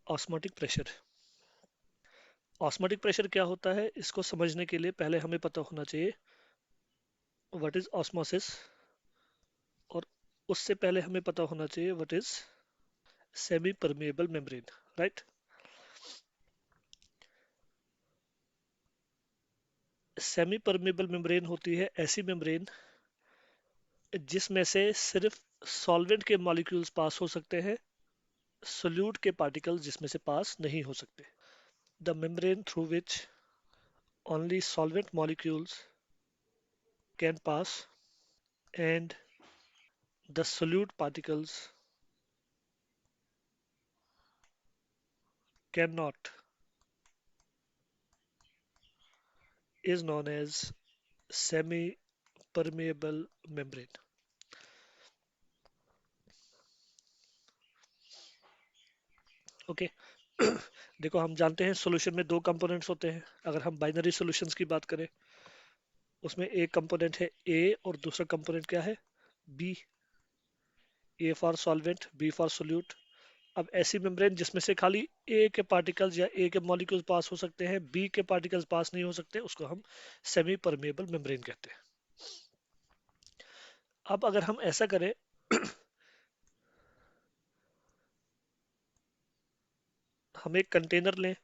Osmotic pressure. Osmotic pressure क्या होता है, इसको समझने के लिए पहले हमें पता होना चाहिए व्हाट इज ऑस्मोसिस, और उससे पहले हमें पता होना चाहिए what is semi permeable membrane. Right. Semi permeable membrane होती है ऐसी मेम्ब्रेन जिसमें से सिर्फ सॉल्वेंट के मॉलिक्यूल्स पास हो सकते हैं, सोल्यूट के पार्टिकल्स जिसमें से पास नहीं हो सकते। The membrane through which only solvent molecules can pass and the solute particles can not is known as semi-permeable membrane. Okay. देखो, हम जानते हैं सॉल्यूशन में दो कंपोनेंट्स होते हैं। अगर हम बाइनरी सॉल्यूशंस की बात करें, उसमें एक कंपोनेंट है ए और दूसरा कंपोनेंट क्या है, B. A for solvent, B for solute. अब ऐसी मेम्ब्रेन जिसमें से खाली ए के पार्टिकल्स या ए के मॉलिक्यूल्स पास हो सकते हैं, बी के पार्टिकल्स पास नहीं हो सकते, उसको हम सेमी परमेबल मेम्ब्रेन कहते हैं। अब अगर हम ऐसा करें, हम एक कंटेनर लें,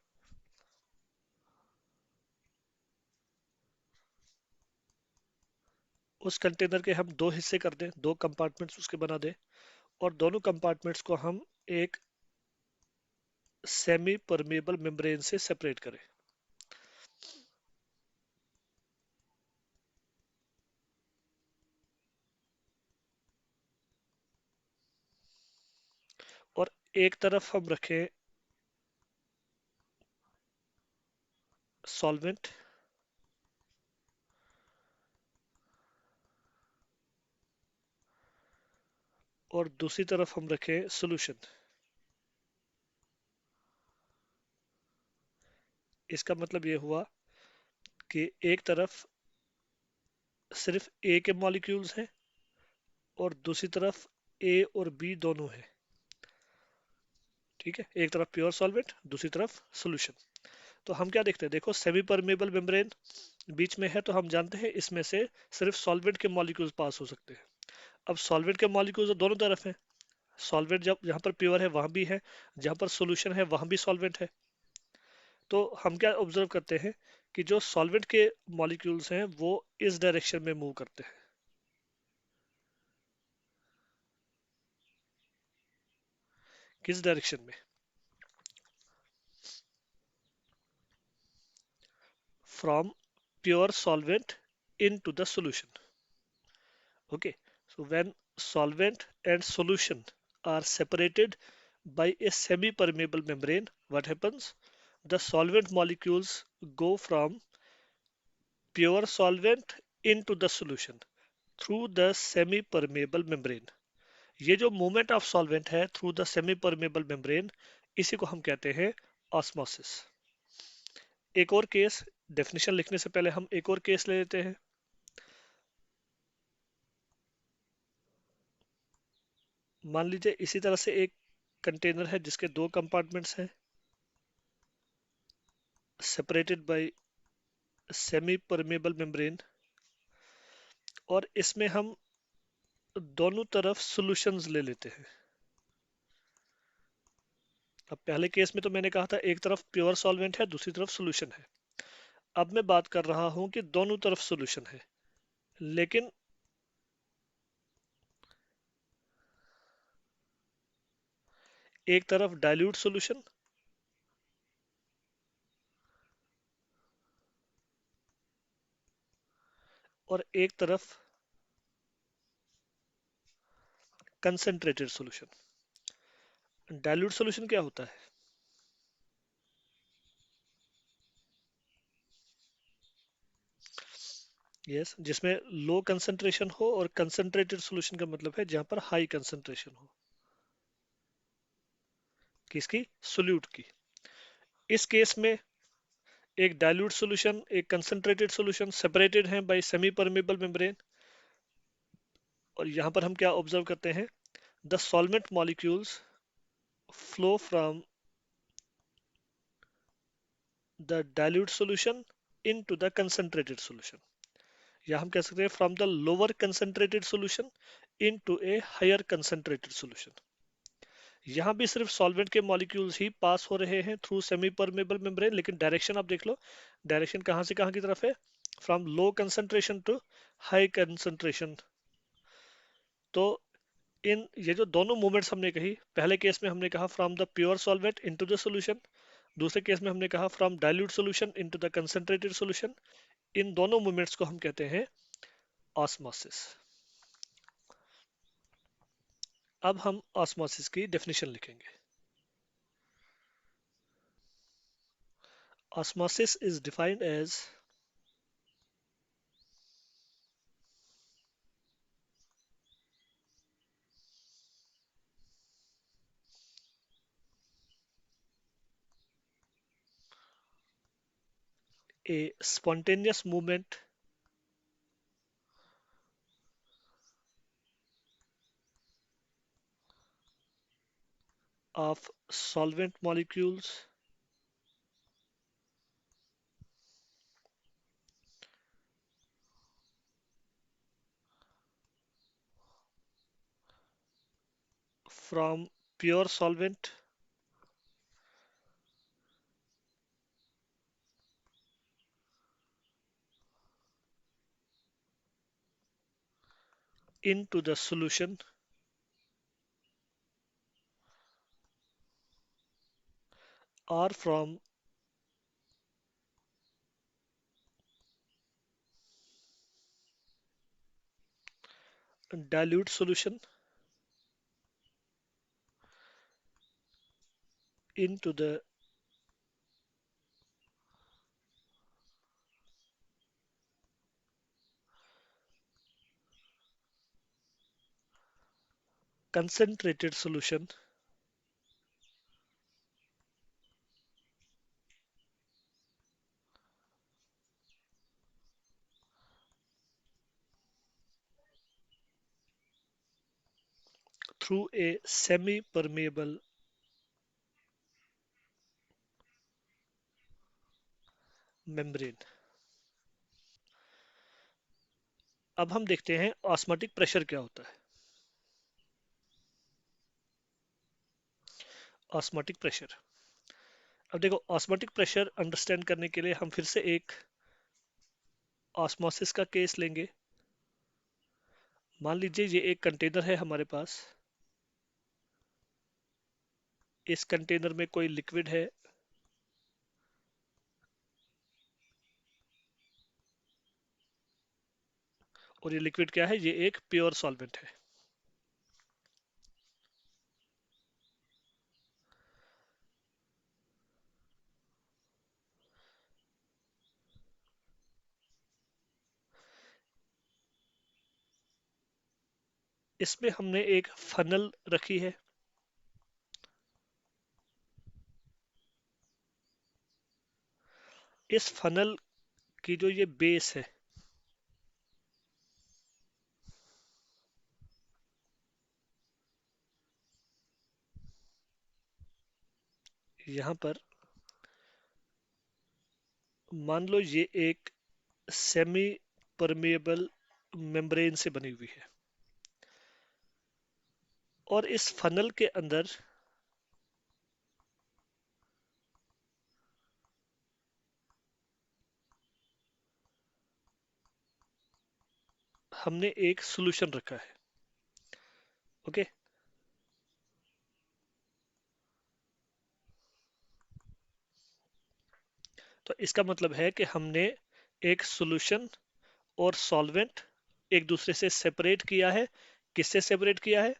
उस कंटेनर के हम दो हिस्से कर दें, दो कंपार्टमेंट्स उसके बना दें, और दोनों कंपार्टमेंट्स को हम एक सेमी परमेबल मेम्ब्रेन से सेपरेट करें। और एक तरफ हम रखें सॉल्वेंट, और दूसरी तरफ हम रखें सॉल्यूशन। इसका मतलब ये हुआ कि एक तरफ सिर्फ ए के मॉलिक्यूल्स हैं और दूसरी तरफ ए और बी दोनों हैं। ठीक है, एक तरफ प्योर सॉल्वेंट, दूसरी तरफ सॉल्यूशन। तो हम क्या देखते हैं, देखो सेमी परमेबल मेम्ब्रेन बीच में है, तो हम जानते हैं इसमें से सिर्फ सॉल्वेंट के मॉलिक्यूल्स पास हो सकते हैं। अब सॉल्वेंट के मॉलिक्यूल्स दोनों तरफ हैं। सॉल्वेंट जब जहां पर प्योर है वहां भी है, जहां पर सॉल्यूशन है वहां भी सॉल्वेंट है। तो हम क्या ऑब्जर्व करते हैं कि जो सॉल्वेंट के मॉलिक्यूल्स हैं वो इस डायरेक्शन में मूव करते हैं। किस डायरेक्शन में? From pure solvent into the solution. Okay, so when solvent and solution are separated by a semi-permeable membrane, what happens? The solvent molecules go from pure solvent into the solution through the semi-permeable membrane. ये जो movement of solvent है through the semi permeable membrane, इसी को हम कहते हैं osmosis. एक और केस, डेफिनेशन लिखने से पहले हम एक और केस ले लेते हैं। मान लीजिए इसी तरह से एक कंटेनर है जिसके दो कंपार्टमेंट्स हैं, separated by semi permeable membrane, और इसमें हम दोनों तरफ सॉल्यूशंस ले लेते हैं। अब पहले केस में तो मैंने कहा था एक तरफ प्योर सॉल्वेंट है, दूसरी तरफ सॉल्यूशन है। अब मैं बात कर रहा हूं कि दोनों तरफ सॉल्यूशन है, लेकिन एक तरफ डाइल्यूट सॉल्यूशन और एक तरफ कंसंट्रेटेड सॉल्यूशन। डाइल्यूट सॉल्यूशन क्या होता है? यस, जिसमें लो कंसंट्रेशन हो, और कंसंट्रेटेड सॉल्यूशन का मतलब है जहां पर हाई कंसंट्रेशन हो। किसकी? सोल्यूट की। इस केस में एक डाइल्यूट सॉल्यूशन, एक कंसंट्रेटेड सॉल्यूशन सेपरेटेड हैं बाय सेमी परमेबल मेम्ब्रेन, और यहां पर हम क्या ऑब्जर्व करते हैं, the solvent molecules flow from the dilute solution into the concentrated solution, या हम कह सकते हैं from the lower concentrated solution into a higher concentrated solution. यहाँ भी सिर्फ सॉल्वेंट के मॉलिक्यूल्स ही पास हो रहे हैं थ्रू सेमी परमेबल मेम्ब्रेन, लेकिन डायरेक्शन आप देख लो, डायरेक्शन कहाँ से कहाँ की तरफ है, from low concentration to high concentration. तो इन ये जो दोनों मूवमेंट्स हमने कही, पहले केस में हमने कहा from the pure solvent into the solution, दूसरे केस में हमने कहा from dilute solution into the concentrated solution. इन दोनों मूवमेंट्स को हम कहते हैं ऑस्मोसिस। अब हम ऑस्मोसिस की डेफिनेशन लिखेंगे। Osmosis is defined as a spontaneous movement of solvent molecules from pure solvent into the solution or from dilute solution into the concentrated solution through a semi-permeable membrane। अब हम देखते हैं osmotic pressure क्या होता है। Osmotic pressure, अब देखो osmotic pressure understand करने के लिए हम फिर से एक ऑस्मोसिस का केस लेंगे। मान लीजिए ये एक कंटेनर है हमारे पास, इस कंटेनर में कोई लिक्विड है और ये लिक्विड क्या है, ये एक प्योर सॉल्वेंट है। इसमें हमने एक फनल रखी है, इस फनल की जो ये बेस है, यहाँ पर मान लो ये एक सेमी परमेबल मेम्ब्रेन से बनी हुई है और इस फनल के अंदर हमने एक सॉल्यूशन रखा है। ओके, तो इसका मतलब है कि हमने एक सॉल्यूशन और सॉल्वेंट एक दूसरे से सेपरेट किया है। किससे सेपरेट किया है?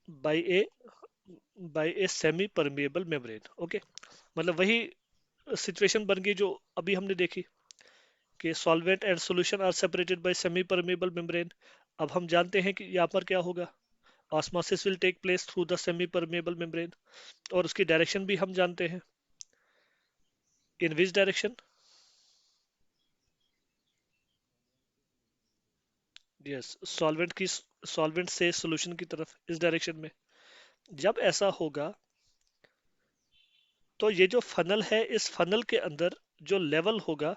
By a semi permeable membrane. Okay, मतलब वही सिचुएशन बन गई जो अभी हमने देखी कि solvent and solution are separated by semi permeable membrane. अब हम जानते हैं कि यहाँ पर क्या होगा, osmosis will take place through the semi permeable membrane, और उसकी डायरेक्शन भी हम जानते हैं। In which direction? Yes, solvent से सॉल्यूशन की तरफ, इस डायरेक्शन में। जब ऐसा होगा तो ये जो फनल है, इस फनल के अंदर जो लेवल होगा,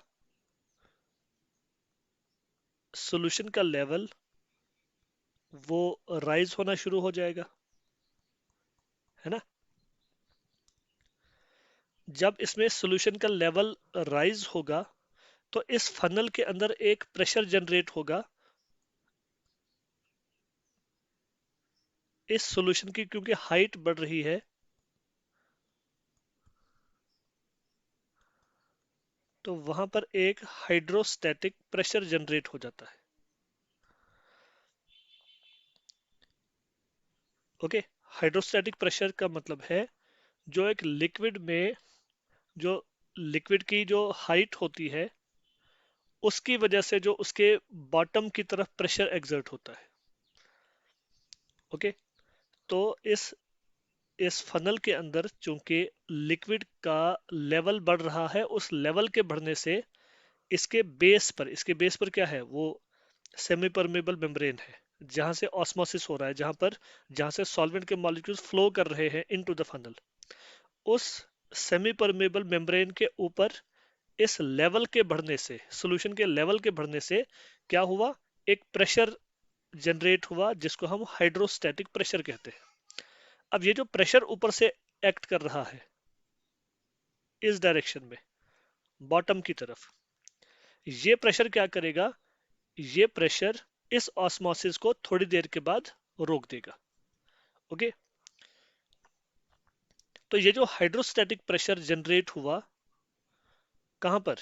सॉल्यूशन का लेवल, वो राइज होना शुरू हो जाएगा, है ना। जब इसमें सॉल्यूशन का लेवल राइज होगा तो इस फनल के अंदर एक प्रेशर जनरेट होगा इस सॉल्यूशन की, क्योंकि हाइट बढ़ रही है तो वहां पर एक हाइड्रोस्टैटिक प्रेशर जनरेट हो जाता है। ओके, हाइड्रोस्टैटिक प्रेशर का मतलब है जो एक लिक्विड में, जो लिक्विड की जो हाइट होती है उसकी वजह से जो उसके बॉटम की तरफ प्रेशर एक्सर्ट होता है। ओके, तो इस फनल के अंदर चूंकि लिक्विड का लेवल बढ़ रहा है, उस लेवल के बढ़ने से इसके बेस पर क्या है, वो सेमी परमेबल मेम्ब्रेन है, जहां से ऑस्मोसिस हो रहा है, जहां से सॉल्वेंट के मॉलिक्यूल्स फ्लो कर रहे हैं इनटू द फनल। उस सेमी परमेबल मेम्ब्रेन के ऊपर इस लेवल के बढ़ने से, सॉल्यूशन के लेवल के बढ़ने से क्या हुआ, एक प्रेशर जनरेट हुआ जिसको हम हाइड्रोस्टैटिक प्रेशर कहते हैं। अब ये जो प्रेशर ऊपर से एक्ट कर रहा है इस डायरेक्शन में, बॉटम की तरफ, ये प्रेशर क्या करेगा, ये प्रेशर इस ऑस्मोसिस को थोड़ी देर के बाद रोक देगा। ओके, तो ये जो हाइड्रोस्टैटिक प्रेशर जनरेट हुआ, कहां पर,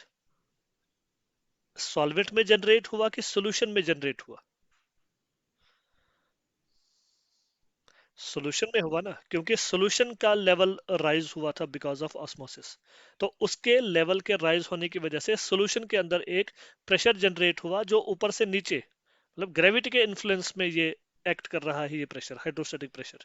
सॉल्वेंट में जनरेट हुआ कि सॉल्यूशन में जनरेट हुआ, सॉल्यूशन में हुआ ना, क्योंकि सॉल्यूशन का लेवल राइज हुआ था बिकॉज ऑफ ऑस्मोसिस। तो उसके लेवल के राइज होने की वजह से सॉल्यूशन के अंदर एक प्रेशर जनरेट हुआ जो ऊपर से नीचे, मतलब ग्रेविटी के इन्फ्लुएंस में ये एक्ट कर रहा है, ये प्रेशर हाइड्रोस्टैटिक प्रेशर।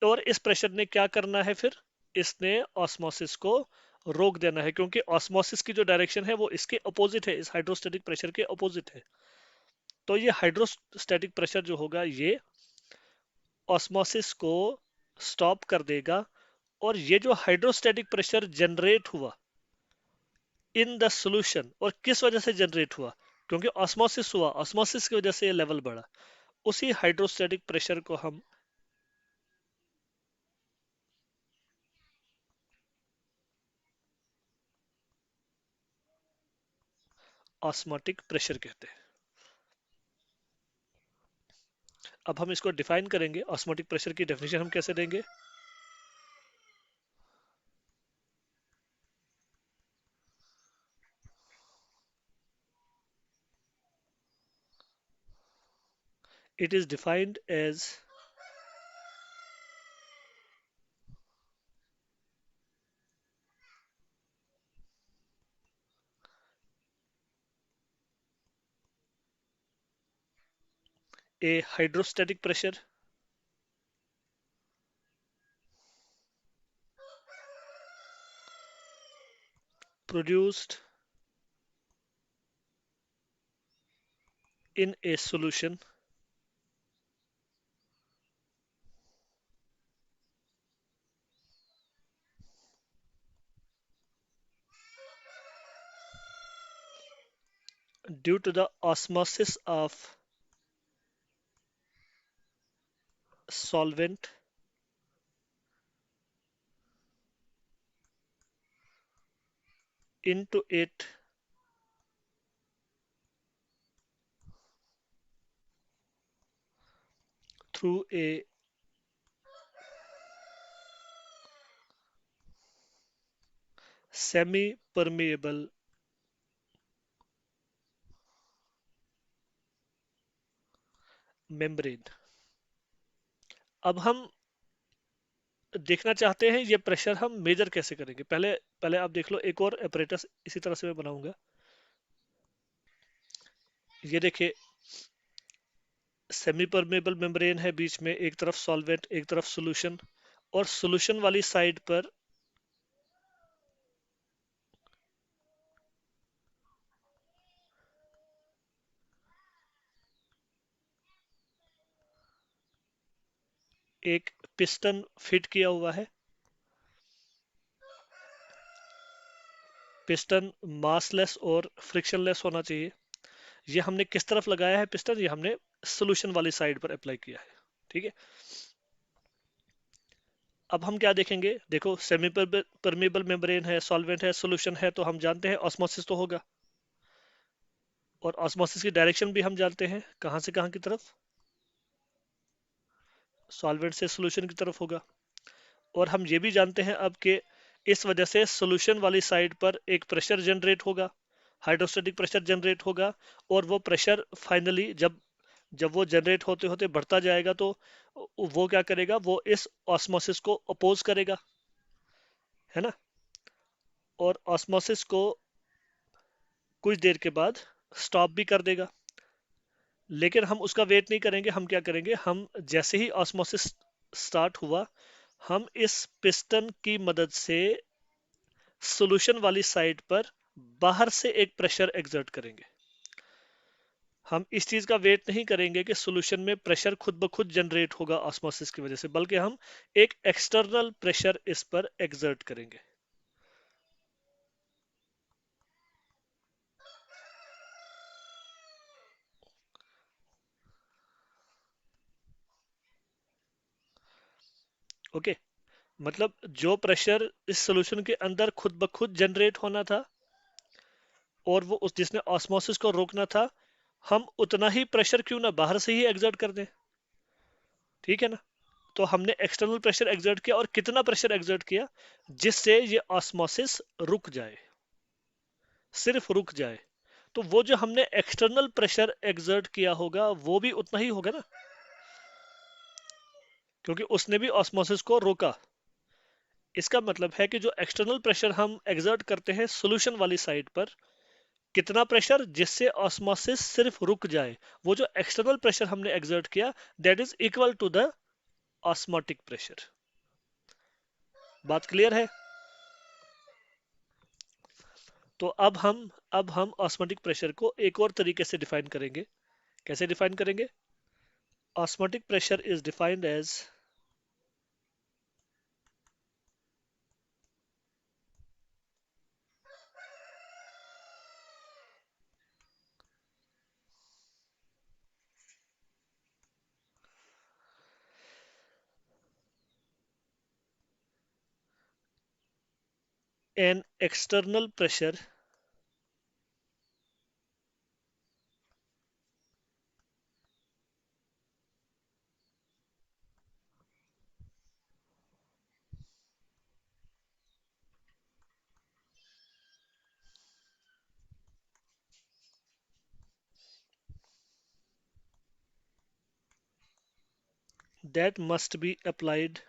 और इस प्रेशर ने क्या करना है फिर, इसने ऑस्मोसिस को रोक देना है, क्योंकि ऑस्मोसिस की जो डायरेक्शन है वो इसके अपोजिट है, इस हाइड्रोस्टैटिक प्रेशर के अपोजिट है। तो ये हाइड्रोस्टैटिक प्रेशर जो होगा ये ऑस्मोसिस को स्टॉप कर देगा। और ये जो हाइड्रोस्टैटिक प्रेशर जनरेट हुआ इन द सॉल्यूशन, और किस वजह से जनरेट हुआ, क्योंकि ऑस्मोसिस हुआ, ऑस्मोसिस की वजह से ये लेवल बढ़ा, उसी हाइड्रोस्टैटिक प्रेशर को हम ऑस्मोटिक प्रेशर कहते हैं। अब हम इसको डिफाइन करेंगे, ऑस्मोटिक प्रेशर की डेफिनेशन हम कैसे देंगे। It is defined as a hydrostatic pressure produced in a solution due to the osmosis of solvent into it through a semi-permeable membrane। अब हम देखना चाहते हैं ये प्रेशर हम मेजर कैसे करेंगे। पहले पहले आप देख लो, एक और apparatus इसी तरह से मैं बनाऊंगा। ये देखिए, सेमी परमेबल मेम्ब्रेन है, बीच में एक तरफ सॉल्वेंट एक तरफ सॉल्यूशन, और सॉल्यूशन वाली साइड पर एक पिस्टन फिट किया हुआ है। पिस्टन मासलेस और फ्रिक्शनलेस होना चाहिए। ये हमने किस तरफ लगाया है पिस्टन? ये हमने सोल्यूशन वाली साइड पर अप्लाई किया है। ठीक है, अब हम क्या देखेंगे? देखो, सेमी परमेबल मेम्ब्रेन है, सॉल्वेंट है, सॉल्यूशन है, तो हम जानते हैं ऑस्मोसिस तो होगा। और ऑस्मोसिस की डायरेक्शन भी हम जानते हैं, कहां से कहां की तरफ? सॉल्वेंट से सॉल्यूशन की तरफ होगा। और हम ये भी जानते हैं अब कि इस वजह से सॉल्यूशन वाली साइड पर एक प्रेशर जनरेट होगा, हाइड्रोस्टेटिक प्रेशर जनरेट होगा। और वो प्रेशर फाइनली जब जब वो जनरेट होते होते बढ़ता जाएगा, तो वो क्या करेगा? वो इस ऑस्मोसिस को अपोज करेगा, है ना? और ऑस्मोसिस को कुछ देर के बाद स्टॉप भी कर देगा। लेकिन हम उसका वेट नहीं करेंगे। हम क्या करेंगे? हम जैसे ही ऑस्मोसिस स्टार्ट हुआ, हम इस पिस्टन की मदद से सॉल्यूशन वाली साइड पर बाहर से एक प्रेशर एक्सर्ट करेंगे। हम इस चीज का वेट नहीं करेंगे कि सॉल्यूशन में प्रेशर खुद ब खुद जनरेट होगा ऑस्मोसिस की वजह से, बल्कि हम एक एक्सटर्नल प्रेशर इस पर एक्सर्ट करेंगे। ओके, मतलब जो प्रेशर इस सॉल्यूशन के अंदर खुद ब खुद जनरेट होना था, और वो उस जिसने ऑस्मोसिस को रोकना था, हम उतना ही प्रेशर क्यों ना बाहर से ही एक्सर्ट कर दें। ठीक है ना? तो हमने एक्सटर्नल प्रेशर एक्सर्ट किया, और कितना प्रेशर एक्सर्ट किया? जिससे ये ऑस्मोसिस रुक जाए, सिर्फ रुक जाए। तो वो जो हमने एक्सटर्नल प्रेशर एक्सर्ट किया होगा, वो भी उतना ही होगा ना, क्योंकि उसने भी ऑस्मोसिस को रोका। इसका मतलब है कि जो एक्सटर्नल प्रेशर हम एक्सर्ट करते हैं सॉल्यूशन वाली साइड पर, कितना प्रेशर? जिससे ऑस्मोसिस सिर्फ रुक जाए। वो जो एक्सटर्नल प्रेशर हमने एक्सर्ट किया, that is equal to the osmotic pressure. बात क्लियर है? तो अब हम ऑस्मोटिक प्रेशर को एक और तरीके से डिफाइन करेंगे। कैसे डिफाइन करेंगे? Osmotic pressure is defined as an external pressure that must be applied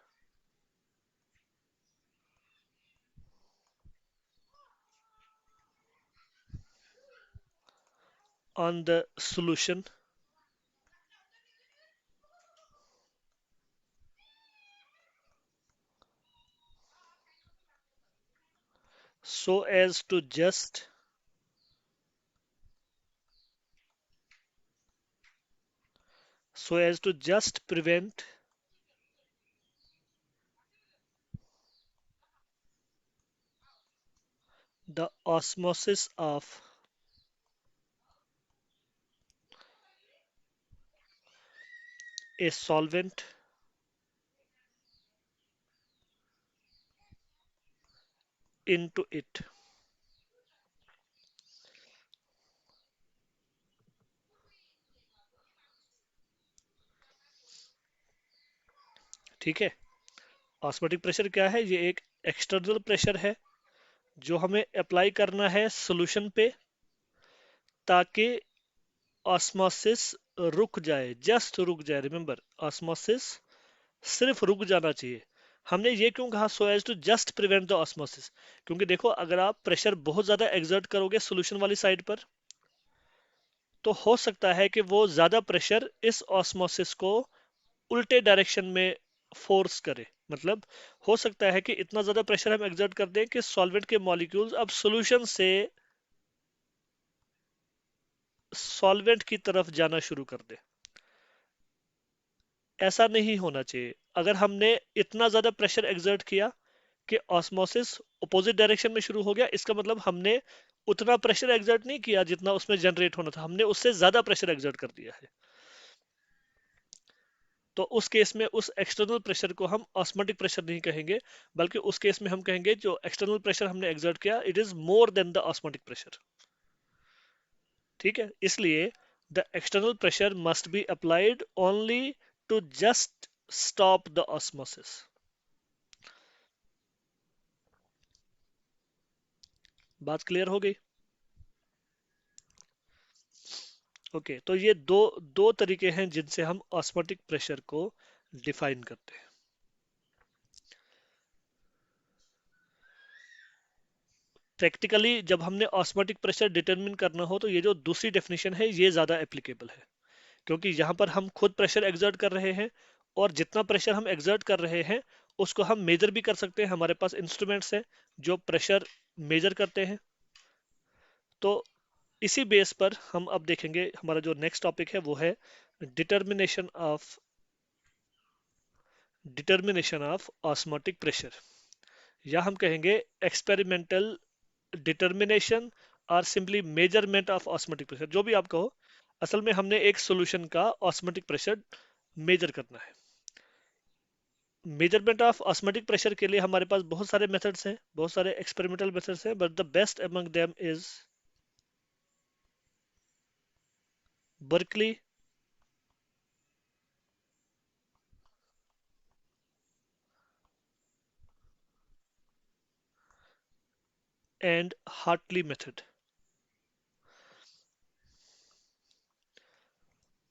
on the solution so as to just prevent the osmosis of a solvent into it। ठीक है, ऑस्मोटिक प्रेशर क्या है? ये एक external pressure है जो हमें apply करना है सॉल्यूशन पे, ताकि ऑस्मोसिस रुक जाए, जस्ट रुक जाए। रिमेंबर, ऑस्मोसिस सिर्फ रुक जाना चाहिए। हमने ये क्यों कहा so as to just prevent the osmosis? क्योंकि देखो, अगर आप प्रेशर बहुत ज्यादा एक्सर्ट करोगे सॉल्यूशन वाली साइड पर, तो हो सकता है कि वो ज्यादा प्रेशर इस ऑस्मोसिस को उल्टे डायरेक्शन में फोर्स करे। मतलब हो सकता है कि इतना ज्यादा प्रेशर हम एक्सर्ट कर दें कि सॉल्वेंट के मॉलिक्यूल्स अब सॉल्यूशन से सॉल्वेंट की तरफ जाना शुरू कर दे। ऐसा नहीं होना चाहिए। अगर हमने इतना ज्यादा प्रेशर एक्सर्ट किया कि ऑस्मोसिस अपोजिट डायरेक्शन में शुरू हो गया, इसका मतलब हमने उतना प्रेशर एक्सर्ट नहीं किया जितना उसमें जनरेट होना था, हमने उससे ज्यादा प्रेशर एक्सर्ट कर दिया है। तो उस केस में उस एक्सटर्नल प्रेशर को हम ऑस्मोटिक प्रेशर नहीं कहेंगे, बल्कि उस केस में हम कहेंगे जो एक्सटर्नल प्रेशर हमने एक्सर्ट किया it is more than the osmotic pressure. ठीक है, इसलिए the external pressure must be applied only to just stop the osmosis. बात क्लियर हो गई? ओके, तो ये दो दो तरीके हैं जिनसे हम ऑस्मोटिक प्रेशर को डिफाइन करते हैं। प्रैक्टिकली जब हमने ऑस्मोटिक प्रेशर डिटरमिन करना हो तो ये जो दूसरी डेफिनेशन है ये ज्यादा एप्लीकेबल है, क्योंकि यहाँ पर हम खुद प्रेशर एक्सर्ट कर रहे हैं, और जितना प्रेशर हम एक्सर्ट कर रहे हैं उसको हम मेजर भी कर सकते हैं। हमारे पास इंस्ट्रूमेंट्स हैं जो प्रेशर मेजर करते हैं। तो इसी बेस पर हम अब देखेंगे, हमारा जो नेक्स्ट टॉपिक है वो है डिटर्मिनेशन ऑफ ऑस्मोटिक प्रेशर, या हम कहेंगे एक्सपेरिमेंटल डिटर्मिनेशन और simply measurement of osmotic pressure, जो भी आप कहो। असल में हमने एक सॉल्यूशन का ऑस्मोटिक प्रेशर मेजर करना है। मेजरमेंट ऑफ ऑस्मोटिक प्रेशर के लिए हमारे पास बहुत सारे मेथड्स हैं, बहुत सारे एक्सपेरिमेंटल मेथड्स हैं, but the best among them is Berkeley and Hartley method.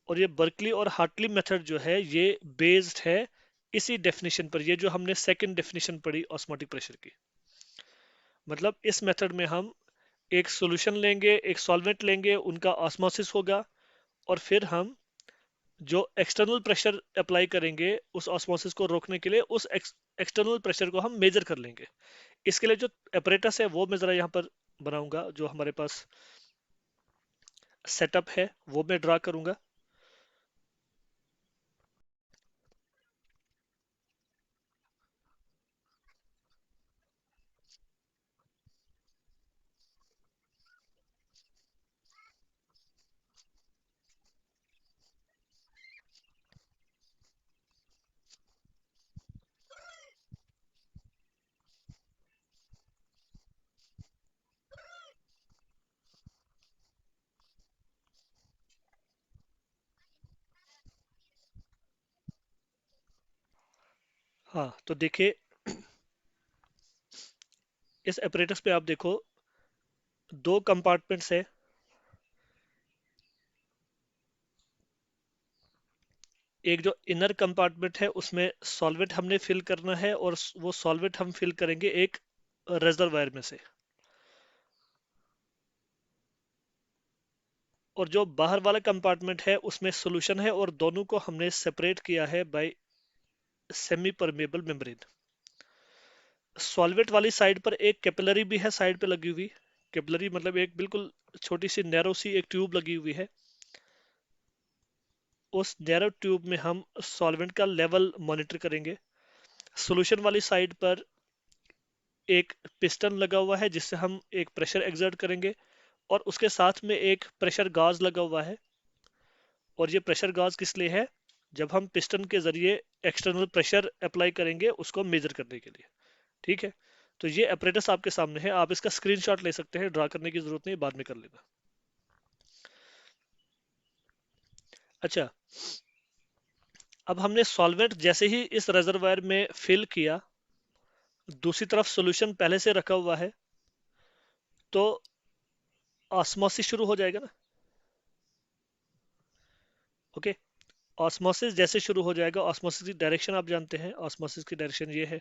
और ये बर्कली और हार्टली मेथड जो है ये बेस्ड है इसी डेफिनेशन पर, ये जो हमने सेकंड डेफिनेशन पढ़ी ऑस्मोटिक प्रेशर की। मतलब इस मेथड में हम एक सॉल्यूशन लेंगे, एक सॉल्वेंट लेंगे, उनका ऑस्मोसिस होगा, और फिर हम जो एक्सटर्नल प्रेशर अप्लाई करेंगे उस ऑस्मोसिस को रोकने के लिए, उस एक्सटर्नल प्रेशर को हम मेजर कर लेंगे। इसके लिए जो apparatus है वो मैं जरा यहाँ पर बनाऊंगा, जो हमारे पास सेटअप है वो मैं ड्रा करूंगा। हाँ, तो देखिए इस apparatus पे आप देखो दो कंपार्टमेंट्स है। एक जो इनर कंपार्टमेंट है उसमें सॉल्वेंट हमने फिल करना है, और वो सॉल्वेंट हम फिल करेंगे एक रेजर्वायर में से। और जो बाहर वाला कंपार्टमेंट है उसमें सॉल्यूशन है, और दोनों को हमने सेपरेट किया है bye semi permeable membrane. Solvent वाली साइड पर एक कैपिलरी भी है साइड पे लगी हुई। कैपिलरी मतलब एक बिल्कुल छोटी सी नैरो सी एक ट्यूब लगी हुई है। उस नैरो ट्यूब में हम सॉल्वेंट का लेवल मॉनिटर करेंगे। सॉल्यूशन वाली साइड पर एक पिस्टन लगा हुआ है जिससे हम एक प्रेशर एक्सर्ट करेंगे, और उसके साथ में एक प्रेशर गाज लगा हुआ है। और ये प्रेशर गाज किस लिए है? जब हम पिस्टन के जरिए एक्सटर्नल प्रेशर अप्लाई करेंगे उसको मेजर करने के लिए। ठीक है, तो ये apparatus आपके सामने है, आप इसका स्क्रीनशॉट ले सकते हैं, ड्रा करने की जरूरत नहीं, बाद में कर लेना। अच्छा, अब हमने सॉल्वेंट जैसे ही इस रेजर्वायर में फिल किया, दूसरी तरफ सॉल्यूशन पहले से रखा हुआ है, तो ऑस्मोसिस शुरू हो जाएगा ना। ओके, ऑस्मोसिस जैसे शुरू हो जाएगा, ऑस्मोसिस की डायरेक्शन आप जानते हैं, ऑस्मोसिस की डायरेक्शन ये है,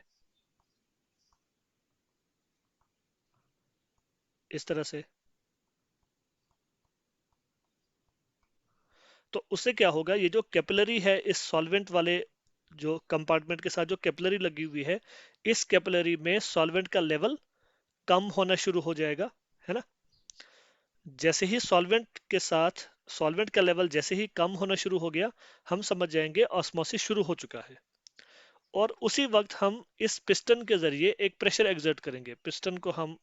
इस तरह से। तो उससे क्या होगा, ये जो कैपिलरी है इस सॉल्वेंट वाले जो कंपार्टमेंट के साथ जो कैपिलरी लगी हुई है, इस कैपिलरी में सॉल्वेंट का लेवल कम होना शुरू हो जाएगा, है ना। जैसे ही सॉल्वेंट के साथ सॉल्वेंट का लेवल जैसे ही कम होना शुरू हो गया, हम समझ जाएंगे ऑस्मोसिस शुरू हो चुका है। और उसी वक्त हम इस पिस्टन के जरिए एक प्रेशर एक्सर्ट करेंगे। पिस्टन को हम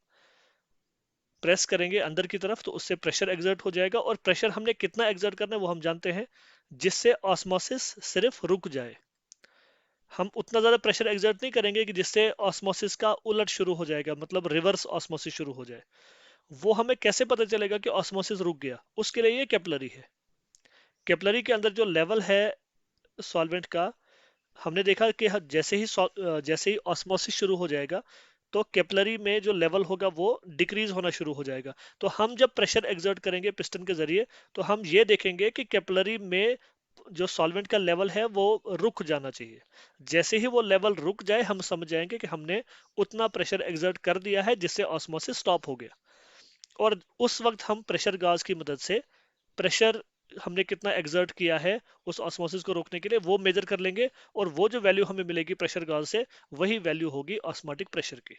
प्रेस करेंगे अंदर की तरफ तो उससे प्रेशर एक्सर्ट हो जाएगा, और प्रेशर हमने कितना एक्सर्ट करना है वो हम जानते हैं, जिससे ऑस्मोसिस सिर्फ रुक जाए। हम उतना ज्यादा प्रेशर एक्सर्ट नहीं करेंगे कि जिससे ऑस्मोसिस का उलट शुरू हो जाएगा, मतलब रिवर्स ऑस्मोसिस शुरू हो जाए। वो हमें कैसे पता चलेगा कि ऑस्मोसिस रुक गया? उसके लिए ये कैपिलरी है। कैपिलरी के अंदर जो लेवल है सॉल्वेंट का, हमने देखा कि जैसे ही ऑस्मोसिस शुरू हो जाएगा तो कैपिलरी में जो लेवल होगा वो डिक्रीज होना शुरू हो जाएगा। तो हम जब प्रेशर एक्सर्ट करेंगे पिस्टन के जरिए तो हम ये देखेंगे कि कैपिलरी में जो सॉल्वेंट का लेवल है वो रुक जाना चाहिए। जैसे ही वो लेवल रुक जाए हम समझ जाएंगे कि हमने उतना प्रेशर एक्सर्ट कर दिया है जिससे ऑस्मोसिस स्टॉप हो गया। और उस वक्त हम प्रेशर गाज की मदद से प्रेशर हमने कितना एक्सर्ट किया है उस ऑस्मोसिस को रोकने के लिए वो मेजर कर लेंगे, और वो जो वैल्यू हमें मिलेगी प्रेशर गाज से वही वैल्यू होगी ऑस्मोटिक प्रेशर की।